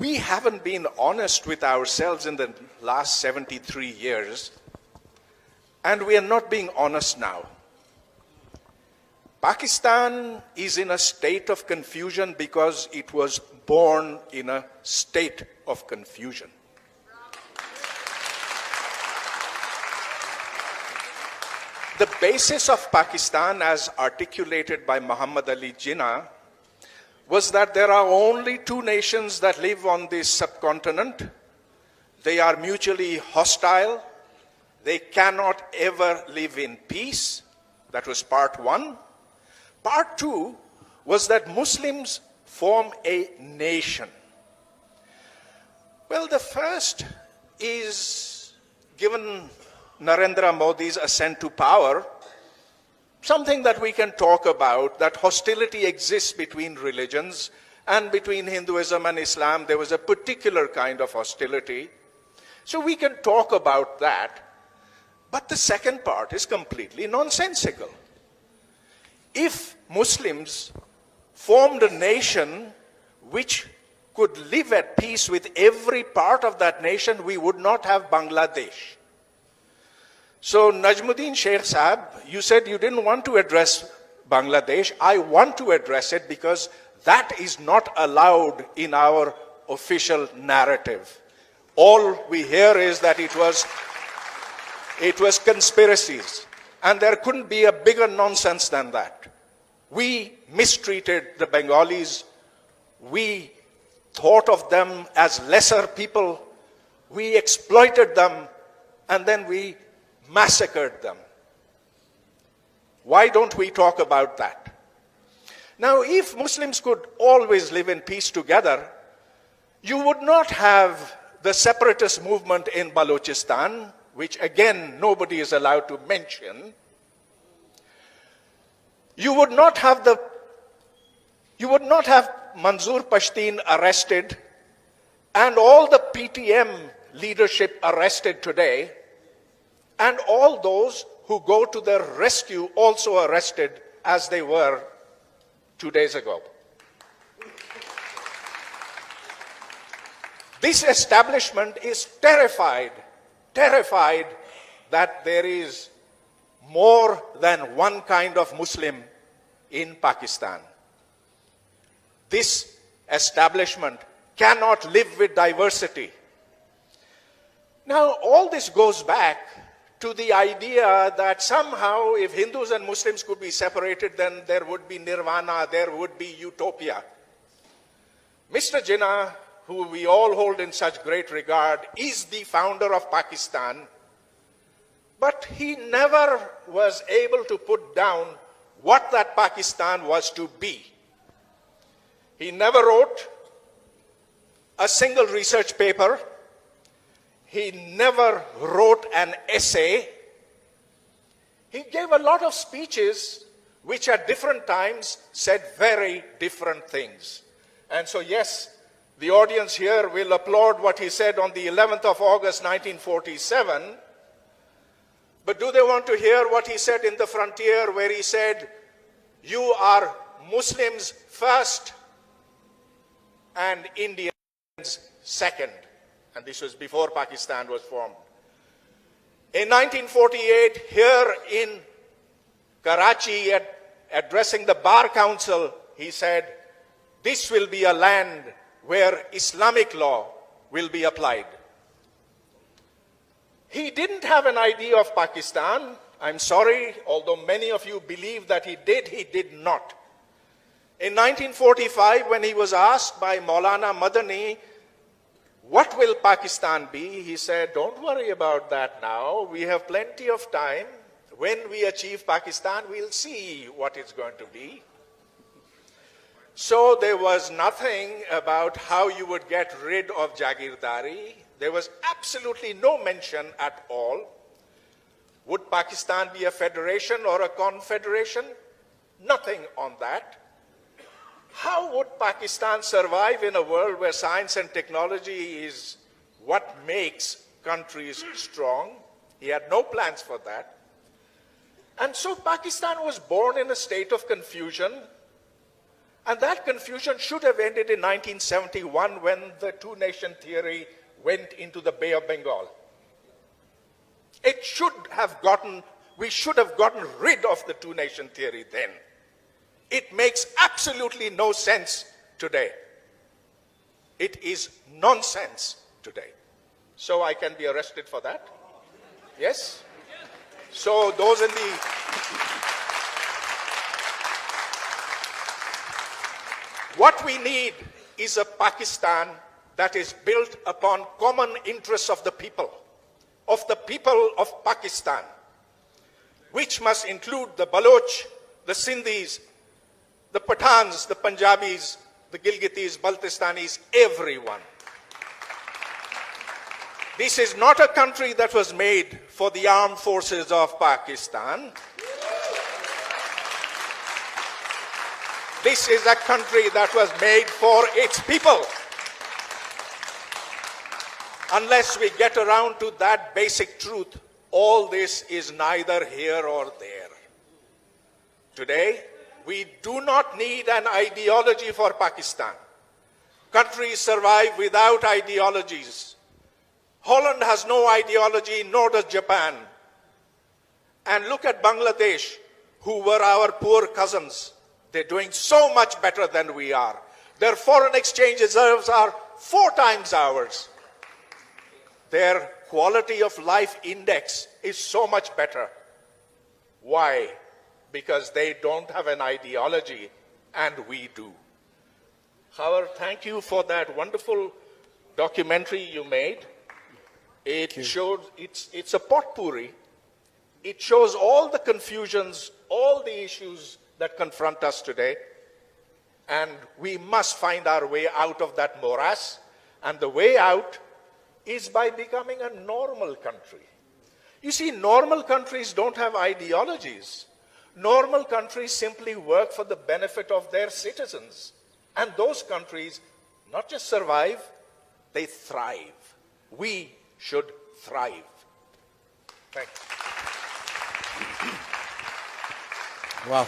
we haven't been honest with ourselves in the last 73 years, and we are not being honest now. Pakistan is in a state of confusion because it was born in a state of confusion. The basis of Pakistan, as articulated by Muhammad Ali Jinnah, was that there are only two nations that live on this subcontinent. They are mutually hostile. They cannot ever live in peace. That was part one. Part two was that Muslims form a nation. Well, the first is, given Narendra Modi's ascent to power, something that we can talk about, that hostility exists between religions, and between Hinduism and Islam there was a particular kind of hostility. So we can talk about that. But the second part is completely nonsensical. If Muslims formed a nation which could live at peace with every part of that nation, we would not have Bangladesh. So Najmuddin Sheikh Sahab, you said you didn't want to address Bangladesh. I want to address it because that is not allowed in our official narrative. All we hear is that it was conspiracies. And there couldn't be a bigger nonsense than that. We mistreated the Bengalis. We thought of them as lesser people. We exploited them, and then we massacred them. Why don't we talk about that? Now, if Muslims could always live in peace together, you would not have the separatist movement in Balochistan, which again nobody is allowed to mention. You would not have Manzoor Pashtun arrested and all the PTM leadership arrested today, and all those who go to their rescue also arrested as they were 2 days ago. This establishment is terrified that there is more than one kind of Muslim in Pakistan. This establishment cannot live with diversity. Now, all this goes back to the idea that somehow if Hindus and Muslims could be separated, then there would be nirvana, there would be utopia. Mr. Jinnah, who we all hold in such great regard, is the founder of Pakistan, but he never was able to put down what that Pakistan was to be. He never wrote a single research paper. He never wrote an essay. He gave a lot of speeches which at different times said very different things. And so yes, the audience here will applaud what he said on the 11th of August 1947. But do they want to hear what he said in the frontier, where he said, "You are Muslims first and Indians second"? And this was before Pakistan was formed. In 1948, here in Karachi, addressing the Bar Council, he said, "This will be a land where Islamic law will be applied." He didn't have an idea of Pakistan. I'm sorry, although many of you believe that he did not. In 1945, when he was asked by Maulana Madani, "What will Pakistan be?" he said, "Don't worry about that now. We have plenty of time. When we achieve Pakistan, we'll see what it's going to be." So there was nothing about how you would get rid of Jagirdari. There was absolutely no mention at all. Would Pakistan be a federation or a confederation? Nothing on that. How would Pakistan survive in a world where science and technology is what makes countries strong? He had no plans for that. And so Pakistan was born in a state of confusion. And that confusion should have ended in 1971 when the two-nation theory went into the Bay of Bengal. We should have gotten rid of the two-nation theory then. It makes absolutely no sense today. It is nonsense today. So I can be arrested for that? Yes? So those in the... What we need is a Pakistan that is built upon common interests of the people of Pakistan, which must include the Baloch, the Sindhis, the Pathans, the Punjabis, the Gilgitis, Baltistanis, everyone. This is not a country that was made for the armed forces of Pakistan. This is a country that was made for its people. Unless we get around to that basic truth, all this is neither here or there. Today, we do not need an ideology for Pakistan. Countries survive without ideologies. Holland has no ideology, nor does Japan. And look at Bangladesh, who were our poor cousins. They're doing so much better than we are. Their foreign exchange reserves are 4 times ours. Their quality of life index is so much better. Why? Because they don't have an ideology, and we do. However, thank you for that wonderful documentary you made. It showed, it's a potpourri. It shows all the confusions, all the issues that confront us today, and we must find our way out of that morass, and the way out is by becoming a normal country. You see, normal countries don't have ideologies. Normal countries simply work for the benefit of their citizens, and those countries not just survive, they thrive. We should thrive. Thank you. Wow.